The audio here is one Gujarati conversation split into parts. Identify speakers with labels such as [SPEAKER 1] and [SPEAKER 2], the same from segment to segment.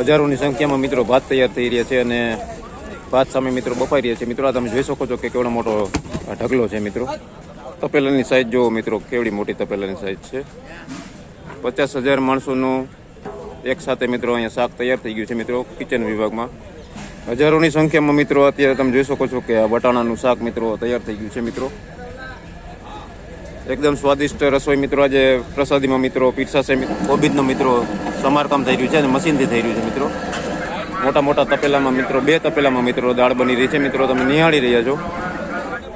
[SPEAKER 1] હજારોની સંખ્યામાં મિત્રો ભાત તૈયાર થઈ રહ્યા છે અને ભાત સામે મિત્રો બફાઈ રહ્યા છે. મિત્રો આ તમે જોઈ શકો છો કે કેવડો મોટો ઢગલો છે મિત્રો. તપેલાની સાઈઝ જુઓ મિત્રો, કેવડી મોટી તપેલાની સાઈઝ છે. 50,000 માણસોનું એક સાથે મિત્રો અહીંયા શાક તૈયાર થઈ ગયું છે મિત્રો કિચન વિભાગમાં. હજારોની સંખ્યામાં મિત્રો અત્યારે તમે જોઈ શકો છો કે આ બટાણાનું શાક મિત્રો તૈયાર થઈ ગયું છે મિત્રો. એકદમ સ્વાદિષ્ટ રસોઈ મિત્રો આજે પ્રસાદીમાં મિત્રો પીરસાશે. કોબીજનો મિત્રો સમારકામ થઈ રહ્યું છે અને મશીનથી થઈ રહ્યું છે મિત્રો. મોટા મોટા તપેલામાં મિત્રો 2 તપેલામાં મિત્રો દાળ બની રહી છે મિત્રો. તમે નિહાળી રહ્યા છો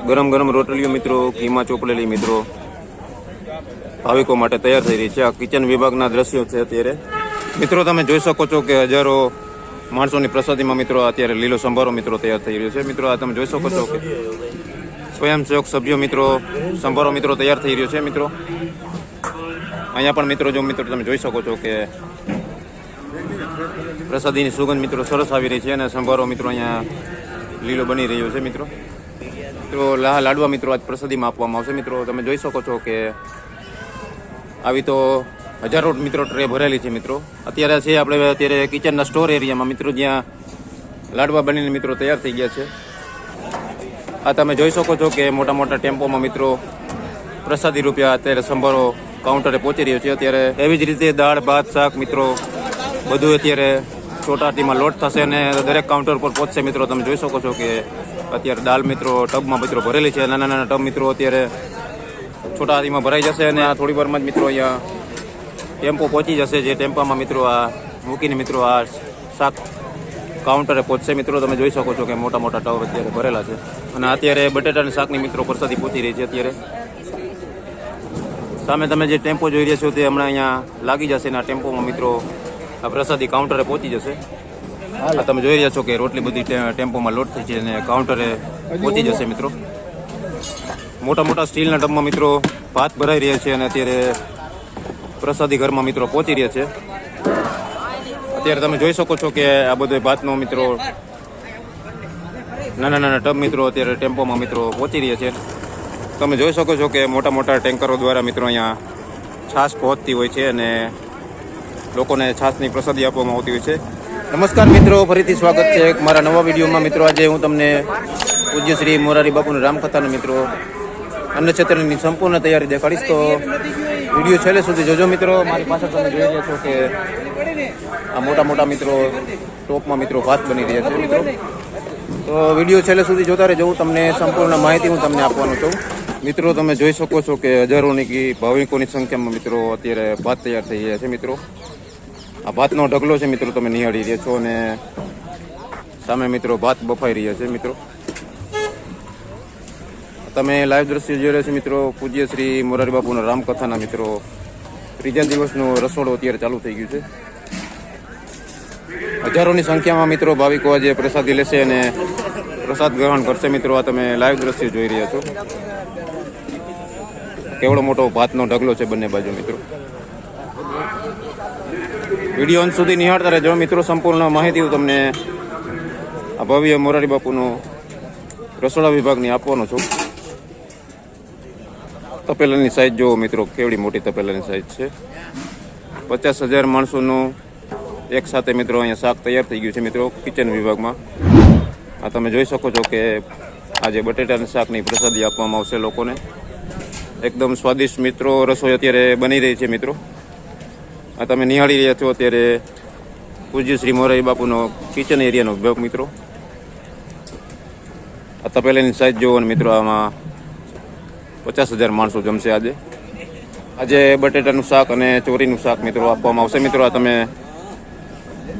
[SPEAKER 1] ગરમ ગરમ રોટલીઓ મિત્રો ઘીમાં ચોપડેલી મિત્રો ભાવિકો માટે તૈયાર થઈ રહી છે. આ કિચન વિભાગના દ્રશ્યો છે અત્યારે મિત્રો. તમે જોઈ શકો છો કે હજારો માણસોની પ્રસાદીમાં મિત્રો અત્યારે લીલો સંભારો મિત્રો તૈયાર થઈ રહ્યો છે મિત્રો. આ તમે જોઈ શકો છો કે સ્વયંસેવક સભ્યો મિત્રો સંભારો મિત્રો તૈયાર થઈ રહ્યો છે મિત્રો. અહીંયા પણ મિત્રો જો મિત્રો તમે જોઈ શકો છો કે પ્રસાદીની સુગંધ મિત્રો સરસ આવી રહી છે અને સંભારો મિત્રો અહીંયા લીલો બની રહ્યો છે મિત્રો. મિત્રો લાડવા મિત્રો આજ પ્રસાદીમાં આપવામાં આવશે મિત્રો. તમે જોઈ શકો છો કે આવી તો હજારો મિત્રો ટ્રે ભરેલી છે મિત્રો. અત્યારે છે આપણે અત્યારે કિચનના સ્ટોર એરિયામાં મિત્રો જ્યાં લાડવા બનીને મિત્રો તૈયાર થઈ ગયા છે. આ તમે જોઈ શકો છો કે મોટા મોટા ટેમ્પોમાં મિત્રો પ્રસાદી રૂપિયા અત્યારે સંભારો કાઉન્ટરે પહોંચી રહ્યો છે. અત્યારે એવી જ રીતે દાળ ભાત શાક મિત્રો બધું અત્યારે ચોટાટીમાં લોડ થશે અને દરેક કાઉન્ટર પર પહોંચશે મિત્રો. તમે જોઈ શકો છો કે અત્યારે દાળ મિત્રો ટબમાં મિત્રો ભરેલી છે. નાના નાના ટબ મિત્રો અત્યારે છોટાટીમાં ભરાઈ જશે અને આ થોડી વારમાં જ મિત્રો અહીંયા ટેમ્પો પહોંચી જશે. જે ટેમ્પામાં મિત્રો આ મૂકીને મિત્રો આ શાક કાઉન્ટરે પહોંચશે મિત્રો. તમે જોઈ શકો છો કે મોટા મોટા ટબ અત્યારે ભરેલા છે અને અત્યારે બટેટાની શાકની મિત્રો પ્રસાદી પહોંચી રહી છે. અત્યારે સામે તમે જે ટેમ્પો જોઈ રહ્યા છો તે હમણાં અહીંયા લાગી જશે અને આ ટેમ્પોમાં મિત્રો આ પ્રસાદી કાઉન્ટરે પહોંચી જશે. આ તમે જોઈ રહ્યા છો કે રોટલી બધી ટેમ્પોમાં લોડ થઈ છે અને કાઉન્ટરે પહોંચી જશે મિત્રો. મોટા મોટા સ્ટીલના ટબમાં મિત્રો ભાત ભરાઈ રહ્યા છે અને અત્યારે પ્રસાદી ઘરમાં મિત્રો પહોંચી રહ્યા છે. અત્યારે તમે જોઈ શકો છો કે આ બધો ભાતનો મિત્રો નાના નાના ટબ મિત્રો અત્યારે ટેમ્પોમાં મિત્રો પહોંચી રહ્યા છે. તમે જોઈ શકો છો કે મોટા મોટા ટેન્કરો દ્વારા મિત્રો અહીંયા છાશ પહોંચતી હોય છે અને લોકોને છાશની પ્રસાદી આપવામાં આવતી હોય છે. નમસ્કાર મિત્રો, ફરીથી સ્વાગત છે મારા નવા વિડીયોમાં મિત્રો. આજે હું તમને પૂજ્ય શ્રી મોરારી બાપુની રામકથાના મિત્રો અન્ન ક્ષેત્રની સંપૂર્ણ તૈયારી દેખાડીશ. તો વિડીયો છેલ્લે સુધી જોજો મિત્રો. મારી પાછળ તમે જોઈ રહ્યા છો કે આ મોટા મોટા મિત્રો ટોપમાં મિત્રો ભાત બની રહ્યા છે મિત્રો. તો વિડીયો છેલ્લે સુધી જોતા રહેજો. હું તમને સંપૂર્ણ માહિતી હું તમને આપવાનું છું મિત્રો. તમે જોઈ શકો છો કે હજારોની ભાવિકોની સંખ્યામાં મિત્રો અત્યારે ભાત તૈયાર થઈ રહ્યા છે મિત્રો. આ ભાતનો ઢગલો છે મિત્રો તમે નિહાળી રહ્યા છો અને સામે મિત્રો ભાત બફાઈ રહ્યા છે મિત્રો. તમે લાઈવ દ્રશ્ય જોઈ રહ્યા છો મિત્રો. પૂજ્ય શ્રી મોરારી બાપુના રામકથાના મિત્રો 3જા દિવસનું રસોડું અત્યારે ચાલુ થઈ ગયું છે. હજારોની સંખ્યામાં મિત્રો ભાવિકો આજે પ્રસાદી લેશે અને પ્રસાદ ગ્રહણ કરશે મિત્રો. આ તમે લાઈવ દ્રશ્ય જોઈ રહ્યા છો. કેવડો મોટો ભાતનો ઢગલો છે બંને બાજુ મિત્રો. વિડીયો અંત સુધી નિહાળતા રહેજો મિત્રો. સંપૂર્ણ માહિતી હું તમને આ ભવ્ય મોરારી બાપુનો રસોડા વિભાગની આપવાનો છું. તપેલાની સાઈઝ જુઓ મિત્રો, કેવડી મોટી તપેલાની સાઈઝ છે. 50,000 માણસોનું એક સાથે મિત્રો અહીંયા શાક તૈયાર થઈ ગયું છે મિત્રો કિચન વિભાગમાં. આ તમે જોઈ શકો છો કે આજે બટેટાના શાકની પ્રસાદી આપવામાં આવશે લોકોને. એકદમ સ્વાદિષ્ટ મિત્રો રસોઈ અત્યારે બની રહી છે મિત્રો. આ તમે નિહાળી રહ્યા છો અત્યારે પૂજ્ય શ્રી મોરારી બાપુનો કિચન એરિયાનો વિભાગ મિત્રો. આ તપેલાની સાઈઝ જુઓ અને મિત્રો આમાં 50,000 માણસો જમશે આજે. આજે બટેટાનું શાક અને ચોરીનું શાક મિત્રો આપવામાં આવશે મિત્રો. આ તમે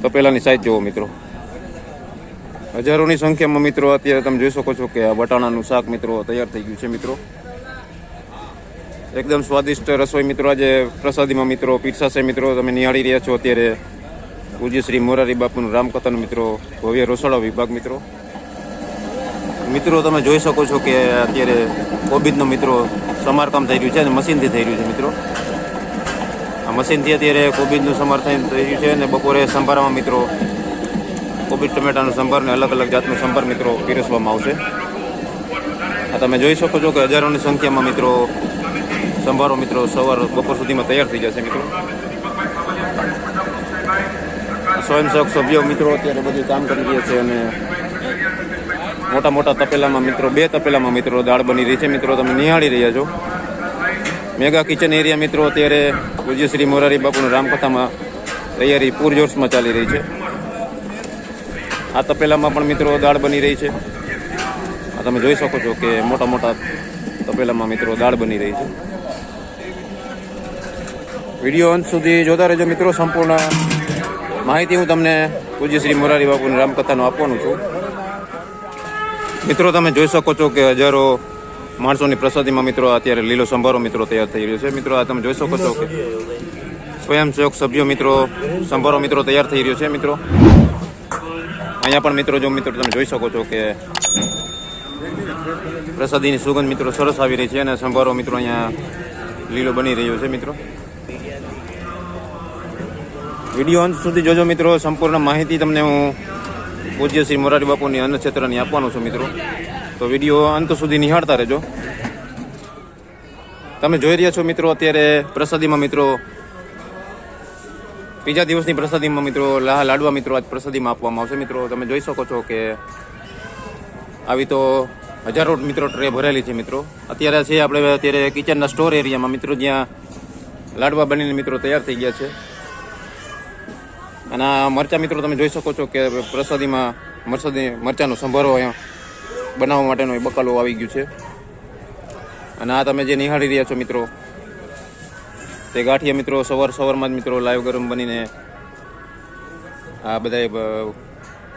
[SPEAKER 1] તપેલાની સાઈઝ જુઓ મિત્રો. હજારોની સંખ્યામાં મિત્રો અત્યારે તમે જોઈ શકો છો કે આ બટાણાનું શાક મિત્રો તૈયાર થઈ ગયું છે મિત્રો. એકદમ સ્વાદિષ્ટ રસોઈ મિત્રો આજે પ્રસાદીમાં મિત્રો પીરસાશે મિત્રો. તમે નિહાળી રહ્યા છો અત્યારે પૂજ્ય શ્રી મોરારી બાપુનું રામકથાનું મિત્રો ભવ્ય રસોડા વિભાગ મિત્રો. મિત્રો તમે જોઈ શકો છો કે અત્યારે કોબીજનો મિત્રો સમારકામ થઈ રહ્યું છે અને મશીનથી થઈ રહ્યું છે મિત્રો. આ મશીનથી અત્યારે કોબીજનું સમારકામ થઈ રહ્યું છે અને બપોરે સંભારમાં મિત્રો કોબીજ ટમેટાનો સંભાર ને અલગ અલગ જાતનો સંભાર મિત્રો પીરસવામાં આવશે. આ તમે જોઈ શકો છો કે હજારોની સંખ્યામાં મિત્રો સંભારો મિત્રો સવાર બપોર સુધીમાં તૈયાર થઈ જશે મિત્રો. સ્વયંસેવક સભ્યો મિત્રો અત્યારે બધું કામ કરી રહ્યા છે અને મોટા મોટા તપેલામાં મિત્રો 2 તપેલામાં મિત્રો દાળ બની રહી છે. મિત્રો તમે નિહાળી રહ્યા છો મેગા કિચન એરિયા મિત્રો અત્યારે પૂજ્ય શ્રી મોરારી બાપુની રામકથામાં તૈયારી પૂરજોશમાં ચાલી રહી છે. આ તપેલામાં પણ મિત્રો દાળ બની રહી છે. આ તમે જોઈ શકો છો કે મોટા મોટા તપેલામાં મિત્રો દાળ બની રહી છે. વિડીયો અંત સુધી જોતા રહેજો મિત્રો. સંપૂર્ણ માહિતી હું તમને પૂજ્ય શ્રી મોરારી બાપુની રામકથાનો આપવાનું છું. મિત્રો તમે જોઈ શકો છો કે હજારો માણસોની પ્રસાદીમાં મિત્રો અત્યારે લીલો સંભારો મિત્રો તૈયાર થઈ રહ્યો છે. મિત્રો આ તમે જોઈ શકો છો કે સ્વયંસેવક સભ્યો મિત્રો સંભારો મિત્રો તૈયાર થઈ રહ્યો છે. મિત્રો અહીંયા પણ મિત્રો જો મિત્રો તમે જોઈ શકો છો કે પ્રસાદીની સુગંધ મિત્રો સરસ આવી રહી છે અને સંભારો મિત્રો અહીંયા લીલો બની રહ્યો છે. મિત્રો વિડીયો અંત સુધી જોજો મિત્રો. સંપૂર્ણ માહિતી તમને હું પૂજ્ય શ્રી મોરારી બાપુની અન્ન ક્ષેત્રની આપવાનું છું મિત્રો. તો વિડીયો અંત સુધી નિહાળતા રહેજો. તમે જોઈ રહ્યા છો મિત્રો અત્યારે પ્રસાદીમાં મિત્રો બીજા દિવસની પ્રસાદીમાં મિત્રો લાડવા મિત્રો આજ પ્રસાદીમાં આપવામાં આવશે. મિત્રો તમે જોઈ શકો છો કે આવી તો હજારો મિત્રો ટ્રે ભરેલી છે. મિત્રો અત્યારે છે આપણે અત્યારે કિચનના સ્ટોર એરિયામાં મિત્રો જ્યાં લાડવા બનીને મિત્રો તૈયાર થઈ ગયા છે. અને આ મરચાં મિત્રો તમે જોઈ શકો છો કે પ્રસાદીમાં મરચાંનો સંભારો અહીંયા બનાવવા માટેનો એ બકાલો આવી ગયું છે. અને આ તમે જે નિહાળી રહ્યા છો મિત્રો તે ગાંઠિયા મિત્રો સવારમાં જ મિત્રો લાઈવ ગરમ બનીને આ બધા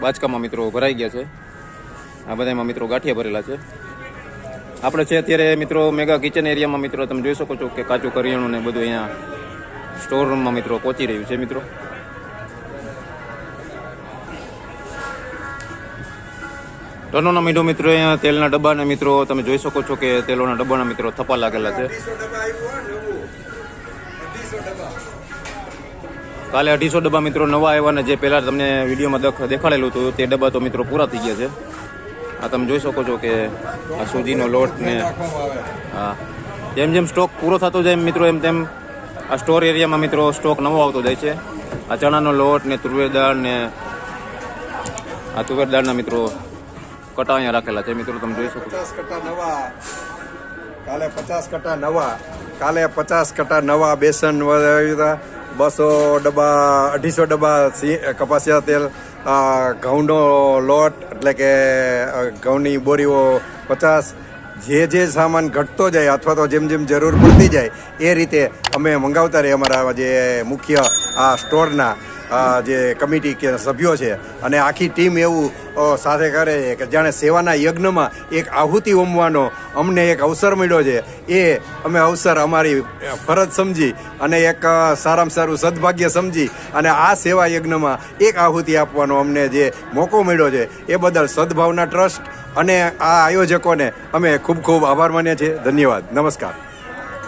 [SPEAKER 1] બાચકામાં મિત્રો ભરાઈ ગયા છે. આ બધામાં મિત્રો ગાંઠિયા ભરેલા છે. આપણે છે અત્યારે મિત્રો મેગા કિચન એરિયામાં મિત્રો તમે જોઈ શકો છો કે કાચું કરિયાણું ને બધું અહીંયા સ્ટોર રૂમમાં મિત્રો પહોંચી રહ્યું છે. મિત્રો ટનોના મીઠો મિત્રો અહીંયા તેલના ડબ્બાને મિત્રો તમે જોઈ શકો છો કે તેલોના ડબ્બાના મિત્રો થપ્પા લાગેલા છે. કાલે 250 ડબ્બા મિત્રો નવા આવ્યા ને જે પહેલાં તમને વિડીયોમાં દેખાડેલું હતું તે ડબ્બા તો મિત્રો પૂરા થઈ ગયા છે. આ તમે જોઈ શકો છો કે આ સૂજીનો લોટ ને હા જેમ જેમ સ્ટોક પૂરો થતો જાય મિત્રો એમ તેમ આ સ્ટોર એરિયામાં મિત્રો સ્ટોક નવો આવતો જાય છે. આ ચણાનો લોટ ને તુવેર દાળ ને આ તુવેર દાળના મિત્રો કટા અહીંયા રાખેલા છે. મિત્રો તમે જોઈ શકો
[SPEAKER 2] 50 કટા નવા કાલે 50 કટા નવા કાલે 50 કટા નવા બેસન 200 ડબ્બા 250 ડબ્બા કપાસિયા તેલ ઘઉંનો લોટ એટલે કે ઘઉંની બોરીઓ 50 જે સામાન ઘટતો જાય અથવા તો જેમ જેમ જરૂર પડતી જાય એ રીતે અમે મંગાવતા રહીએ. અમારા જે મુખ્ય આ સ્ટોરના જે કમિટી કે સભ્યો છે અને આખી ટીમ એવું સાથે કરે છે કે જાણે સેવાના યજ્ઞમાં એક આહુતિ હોમવાનો અમને એક અવસર મળ્યો છે. એ અમે અવસર અમારી ફરજ સમજી અને એક સારામાં સારું સદભાગ્ય સમજી અને આ સેવા યજ્ઞમાં એક આહુતિ આપવાનો અમને જે મોકો મળ્યો છે એ બદલ સદભાવના ટ્રસ્ટ અને આ આયોજકોને અમે ખૂબ ખૂબ આભાર માનીએ છીએ. ધન્યવાદ. નમસ્કાર.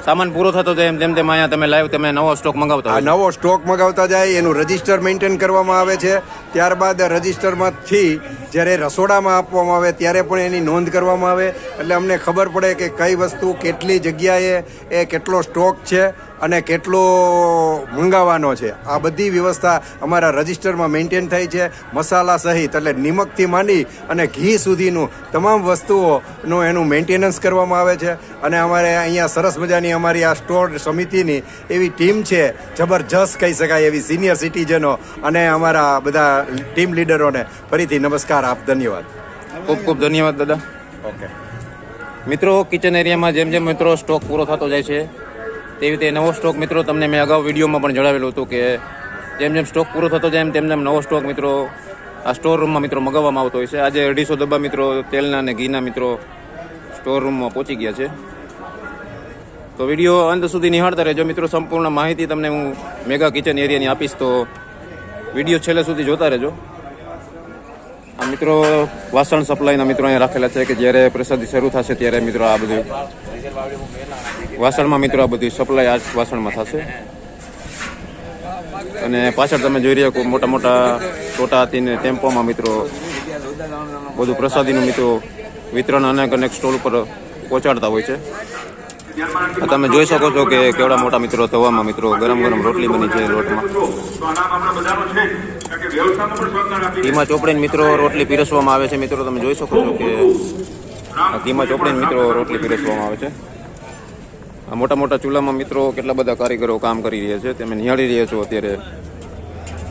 [SPEAKER 1] સામાન પૂરો થતો જાય એમ તેમ અહીંયા તમે લાઈવ તમે નવો સ્ટોક મંગાવતા
[SPEAKER 2] નવો સ્ટોક મંગાવતા જાય એનું રજિસ્ટર મેન્ટેન કરવામાં આવે છે. ત્યારબાદ રજિસ્ટરમાંથી જ્યારે રસોડામાં આપવામાં આવે ત્યારે પણ એની નોંધ કરવામાં આવે એટલે અમને ખબર પડે કે કઈ વસ્તુ કેટલી જગ્યાએ એ કેટલો સ્ટોક છે અને કેટલો મંગાવવાનો છે. આ બધી વ્યવસ્થા અમારા રજિસ્ટરમાં મેન્ટેન થાય છે. મસાલા સહિત એટલે નિમકથી માંડી અને ઘી સુધીનું તમામ વસ્તુઓનું એનું મેન્ટેનન્સ કરવામાં આવે છે. અને અમારે અહીંયા સરસ મજાની અમારી આ સ્ટોર સમિતિની એવી ટીમ છે જબરજસ્ત કહી શકાય એવી સિનિયર સિટીઝનો અને અમારા બધા ટીમ લીડરોને ફરીથી નમસ્કાર આપ. ધન્યવાદ.
[SPEAKER 1] ખૂબ ખૂબ ધન્યવાદ દાદા.
[SPEAKER 2] ઓકે
[SPEAKER 1] મિત્રો કિચન એરિયામાં જેમ જેમ મિત્રો સ્ટોક પૂરો થતો જાય છે તેવી રીતે નવો સ્ટોક મિત્રો તમને મેં અગાઉ વિડીયોમાં પણ જણાવેલું હતું કે જેમ જેમ સ્ટોક પૂરો થતો જાય તેમ નવો સ્ટોક મિત્રો આ સ્ટોર રૂમમાં મિત્રો મગાવવામાં આવતો હોય છે. આજે 250 ડબ્બા મિત્રો તેલના અને ઘીના મિત્રો સ્ટોર રૂમમાં પહોંચી ગયા છે. તો વિડીયો અંત સુધી નિહાળતા રહેજો મિત્રો. સંપૂર્ણ માહિતી તમને હું મેગા કિચન એરિયાની આપીશ તો વિડીયો છેલ્લે સુધી જોતા રહેજો. આ મિત્રો વાસણ સપ્લાયના મિત્રો અહીંયા રાખેલા છે કે જ્યારે પ્રસાદી શરૂ થશે ત્યારે મિત્રો આ બધું વાસણમાં મિત્રો આ બધી સપ્લાય આ વાસણમાં થશે. અને પાછળ તમે જોઈ રહ્યા છો મોટા મોટા ટોટા હતી ટેમ્પોમાં મિત્રો બધું પ્રસાદીનું મિત્રો વિતરણ અનેક સ્ટોલ ઉપર પહોંચાડતા હોય છે. તમે જોઈ શકો છો કે કેવડા મોટા મિત્રો તવામાં મિત્રો ગરમ ગરમ રોટલી બની છે લોટમાં. ઘીમાં ચોપડીને મિત્રો રોટલી પીરસવામાં આવે છે. મિત્રો તમે જોઈ શકો છો કે આ ઘીમાં ચોપડીને મિત્રો રોટલી પીરસવામાં આવે છે. આ મોટા મોટા ચૂલામાં મિત્રો કેટલા બધા કારીગરો કામ કરી રહ્યા છે. તમે નિહાળી રહ્યા છો અત્યારે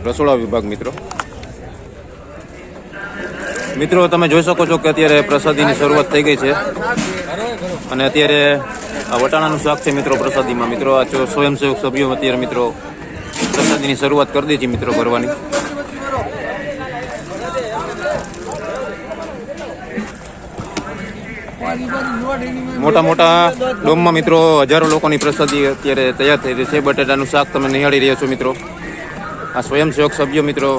[SPEAKER 1] રસોડા વિભાગ. મિત્રો તમે જોઈ શકો છો કે અત્યારે પ્રસાદીની શરૂઆત થઈ ગઈ છે અને અત્યારે આ વટાણાનું શાક છે મિત્રો પ્રસાદીમાં. મિત્રો આ સ્વયંસેવક સભ્યો અત્યારે મિત્રો પ્રસાદીની શરૂઆત કરી દીધી મિત્રો ભરવાની. મોટા મોટા ડોમમાં મિત્રો હજારો લોકોની પ્રસાદી અત્યારે તૈયાર થઈ રહી છે. બટેટાનું શાક તમે નિહાળી રહ્યા છો મિત્રો. આ સ્વયંસેવક સભ્યો મિત્રો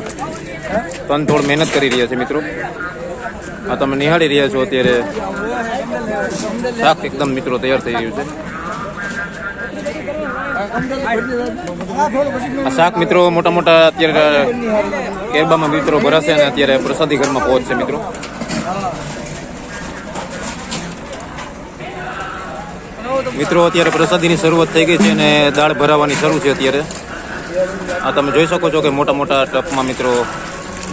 [SPEAKER 1] તનતોડ મહેનત કરી રહ્યા છે મિત્રો. આ તમે નિહાળી રહ્યા છો અત્યારે શાક એકદમ મિત્રો તૈયાર થઈ રહ્યું છે. આ શાક મિત્રો મોટા મોટા અત્યારે કેરબામાં મિત્રો ભરાશે અને અત્યારે પ્રસાદી ઘરમાં પહોંચશે મિત્રો. મિત્રો અત્યારે પ્રસાદીની શરૂઆત થઈ ગઈ છે અને દાળ ભરાવાની શરૂ છે અત્યારે. આ તમે જોઈ શકો છો કે મોટા મોટા ટપમાં મિત્રો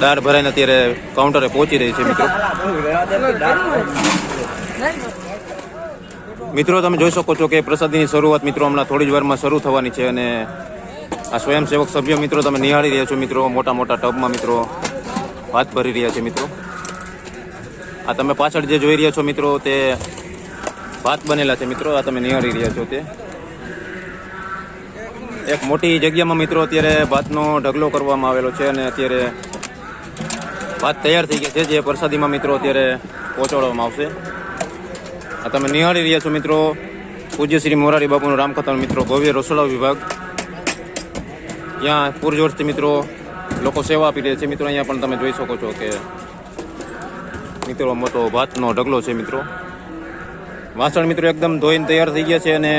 [SPEAKER 1] દાળ ભરાઈને અત્યારે કાઉન્ટરે પહોંચી રહી છે મિત્રો. મિત્રો તમે જોઈ શકો છો કે પ્રસાદીની શરૂઆત મિત્રો હમણાં થોડી જ વારમાં શરૂ થવાની છે અને આ સ્વયંસેવક સભ્યો મિત્રો તમે નિહાળી રહ્યા છો મિત્રો મોટા મોટા ટબમાં મિત્રો ભાત ભરી રહ્યા છે મિત્રો. આ તમે પાછળ જે જોઈ રહ્યા છો મિત્રો તે ભાત બનેલા છે મિત્રો. આ તમે નિહાળી રહ્યા છો તે એક મોટી જગ્યામાં મિત્રો અત્યારે ભાતનો ઢગલો કરવામાં આવેલો છે અને અત્યારે ભાત તૈયાર થઈ ગયા છે જે પ્રસાદીમાં મિત્રો અત્યારે પહોંચાડવામાં આવશે. આ તમે નિહાળી રહ્યા છો મિત્રો પૂજ્ય શ્રી મોરારી બાપુનું રામકથાનો મિત્રો ભવ્ય રસોડા વિભાગ. ત્યાં પૂરજોશથી મિત્રો લોકો સેવા આપી રહ્યા છે મિત્રો. અહીંયા પણ તમે જોઈ શકો છો કે મિત્રો મોટો ભાતનો ઢગલો છે મિત્રો. વાસણ મિત્રો એકદમ ધોઈને તૈયાર થઈ ગયા છે અને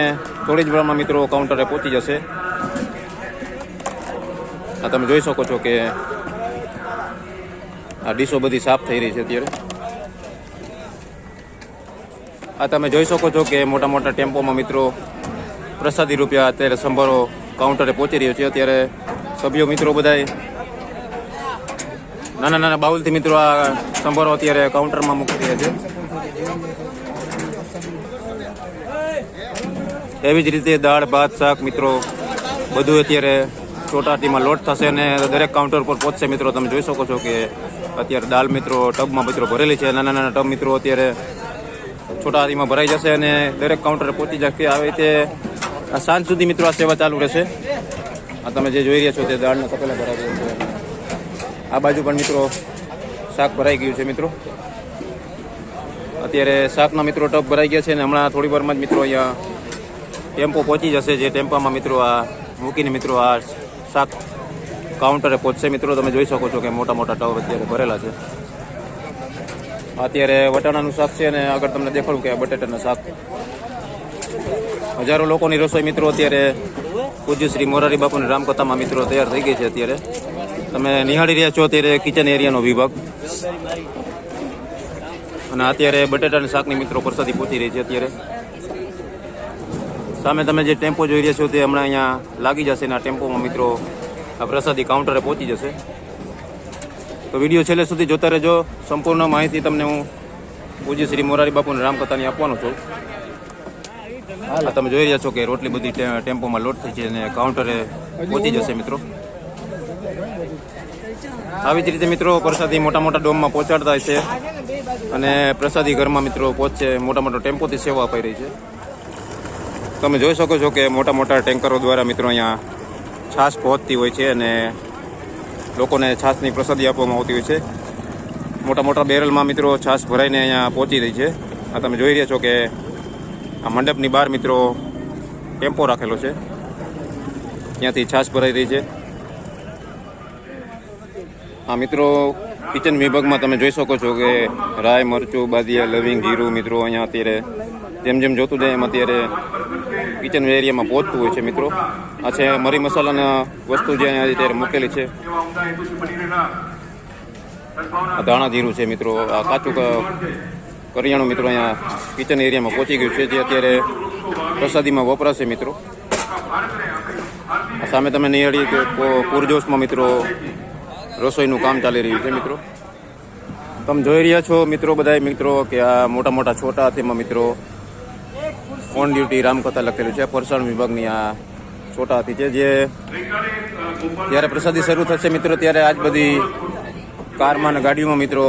[SPEAKER 1] થોડી જ વારમાં મિત્રો કાઉન્ટરે પહોંચી જશે. આ તમે જોઈ શકો છો કે આ ડીશો બધી સાફ થઈ રહી છે અત્યારે. આ તમે જોઈ શકો છો કે મોટા મોટા ટેમ્પોમાં મિત્રો પ્રસાદી રૂપિયા અત્યારે સંભારો કાઉન્ટરે પહોંચી રહ્યો છે. અત્યારે સભ્યો મિત્રો બધાય નાના નાના બાઉલથી મિત્રો આ સંભારો અત્યારે કાઉન્ટરમાં મૂકી રહ્યા છે. એવી જ રીતે દાળ ભાત શાક મિત્રો બધું અત્યારે ચોટાટીમાં લોટ થશે અને દરેક કાઉન્ટર પર પહોંચશે મિત્રો. તમે જોઈ શકો છો કે અત્યારે દાળ મિત્રો ટબમાં મિત્રો ભરેલી છે. નાના નાના ટબ મિત્રો અત્યારે છોટાહારીમાં ભરાઈ જશે અને દરેક કાઉન્ટરે પહોંચી જશે. આવી રીતે સાંજ સુધી મિત્રો આ સેવા ચાલુ રહેશે. આ તમે જે જોઈ રહ્યા છો તે દાળના તપેલા ભરાઈ રહ્યા છે. આ બાજુ પણ મિત્રો શાક ભરાઈ ગયું છે મિત્રો. અત્યારે શાકના મિત્રો ટબ ભરાઈ ગયા છે અને હમણાં થોડી વારમાં જ મિત્રો અહીંયા ટેમ્પો પહોંચી જશે. જે ટેમ્પામાં મિત્રો આ મૂકીને મિત્રો આ શાક કાઉન્ટરે પહોંચશે મિત્રો. તમે જોઈ શકો છો કે મોટા મોટા ટબ અત્યારે ભરેલા છે. અત્યારે વટાણાનું શાક છે અને આગળ તમને દેખાડું કે આ બટેટાનું શાક. હજારો લોકોની રસોઈ મિત્રો અત્યારે પૂજ્ય શ્રી મોરારી બાપુની રામકથામાં મિત્રો તૈયાર થઈ ગઈ છે. અત્યારે તમે નિહાળી રહ્યા છો અત્યારે કિચન એરિયાનો વિભાગ અને અત્યારે બટેટાના શાકની મિત્રો પ્રસાદી પહોંચી રહી છે. અત્યારે સામે તમે જે ટેમ્પો જોઈ રહ્યા છો તે હમણાં અહીંયા લાગી જશે અને આ ટેમ્પોમાં મિત્રો આ પ્રસાદી કાઉન્ટરે પહોંચી જશે. તો વિડીયો છેલ્લે સુધી જોતા રહેજો. સંપૂર્ણ માહિતી તમને હું પૂજ્ય શ્રી મોરારી બાપુની રામકથાની આપવાનો છું. આ તમે જોઈ રહ્યા છો કે રોટલી બધી ટેમ્પોમાં લોડ થઈ છે અને કાઉન્ટરે પહોંચી જશે મિત્રો. આવી જ રીતે મિત્રો પ્રસાદી મોટા મોટા ડોમમાં પહોંચાડતા છે અને પ્રસાદી ઘરમાં મિત્રો પહોંચશે. મોટા મોટા ટેમ્પોથી સેવા અપાઈ રહી છે. તમે જોઈ શકો છો કે મોટા મોટા ટેન્કરો દ્વારા મિત્રો અહીંયા છાશ પહોંચતી હોય છે અને લોકોને છાશની પ્રસાદી આપવામાં આવતી હોય છે. મોટા મોટા બેરલમાં મિત્રો છાશ ભરાઈને અહીંયા પહોંચી રહી છે. આ તમે જોઈ રહ્યા છો કે આ મંડપની બહાર મિત્રો ટેમ્પો રાખેલો છે. ત્યાંથી છાશ ભરાઈ રહી છે. આ મિત્રો કિચન વિભાગમાં તમે જોઈ શકો છો કે રાય મરચું બાદિયા લવિંગ જીરું મિત્રો અહીંયા અત્યારે જેમ જેમ જોતું જાય એમ અત્યારે કિચન એરિયામાં પહોંચતું હોય છે મિત્રો. આ છે મરી મસાલાના વસ્તુ જે અહીંયા અત્યારે મૂકેલી છે. આ ધાણા જીરું છે મિત્રો. આ કાચું કરિયાણું મિત્રો અહીંયા કિચન એરિયામાં પહોંચી ગયું છે જે અત્યારે પ્રસાદીમાં વપરાશે મિત્રો. આ સામે તમે નિહાળી કે પૂરજોશમાં મિત્રો રસોઈનું કામ ચાલી રહ્યું છે મિત્રો. તમે જોઈ રહ્યા છો મિત્રો, બધા મિત્રો, કે આ મોટા મોટા છોટા હાથીમાં મિત્રો ઓન ડ્યુટી રામકથા લખેલું છે. પરસાણ વિભાગની આ છોટા હાથી છે, જે જ્યારે પ્રસાદી શરૂ થશે મિત્રો ત્યારે આજ બધી કારમાં અને ગાડીઓમાં મિત્રો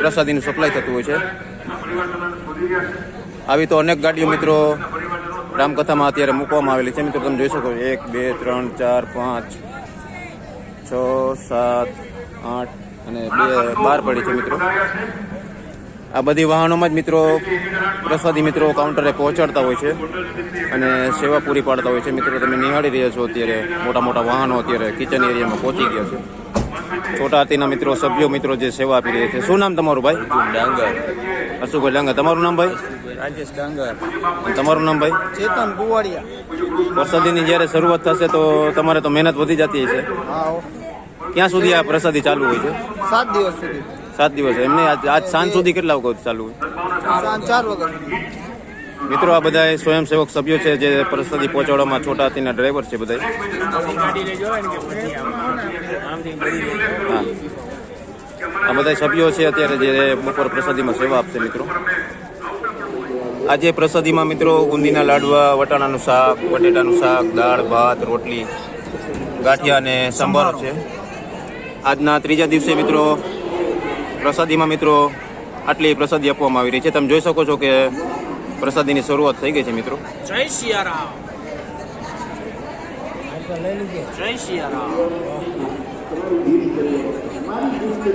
[SPEAKER 1] પ્રસાદીનું સપ્લાય થતું હોય છે. આવી તો અનેક ગાડીઓ મિત્રો રામકથામાં અત્યારે મૂકવામાં આવેલી છે મિત્રો. તમે જોઈ શકો 1 2 3 4 5 6 7 8 અને 12 પડી છે મિત્રો. આ બધી વાહનોમાં જ મિત્રો પ્રસાદી મિત્રો કાઉન્ટરે પહોંચાડતા હોય છે અને સેવા પૂરી પાડતા હોય છે મિત્રો. તમે નિહાળી રહ્યા છો અત્યારે મોટા મોટા વાહનો અત્યારે કિચન એરિયામાં પહોંચી ગયા છે. છોટા હાથીના મિત્રો સભ્યો મિત્રો જે સેવા આપી રહ્યા છે. શું નામ તમારું ભાઈ?
[SPEAKER 3] ડાંગર.
[SPEAKER 1] હર્ષુભાઈ ડાંગર. તમારું નામ ભાઈ?
[SPEAKER 3] રાજેશ ડાંગર.
[SPEAKER 1] અને તમારું નામ ભાઈ?
[SPEAKER 3] ચેતન કુવાડિયા.
[SPEAKER 1] પ્રસાદીની જ્યારે શરૂઆત થશે તો તમારે તો મહેનત વધી જતી હશે.
[SPEAKER 3] હા,
[SPEAKER 1] ક્યાં સુધી આ પ્રસાદી ચાલુ હોય છે?
[SPEAKER 3] 7 દિવસ સુધી.
[SPEAKER 1] 7 દિવસ. એમને આજ સાંજ સુધી કેટલા વખત ચાલુ હોય?
[SPEAKER 3] સાંજ 4 વાગ્યા.
[SPEAKER 1] મિત્રો આ બધા સ્વયંસેવક સભ્યો છે જે પ્રસાદી પહોંચાડવામાં છોટા હાથીના ડ્રાઈવર છે બધા. હા, આ બધા સભ્યો છે અત્યારે જે બપોર પ્રસાદીમાં સેવા આપશે મિત્રો. આજે પ્રસાદીમાં મિત્રો બુંદીના લાડવા, વટાણાનું શાક, બટેટાનું શાક, દાળ ભાત, રોટલી, ગાંઠિયા અને સંભારો છે. આજના ત્રીજા દિવસે મિત્રો પ્રસાદીમાં મિત્રો આટલી પ્રસાદી આપવામાં આવી રહી છે. તમે જોઈ શકો છો કે પ્રસાદીની શરૂઆત થઈ ગઈ છે મિત્રો.
[SPEAKER 3] જય સિયારામ. જય સિયારામ.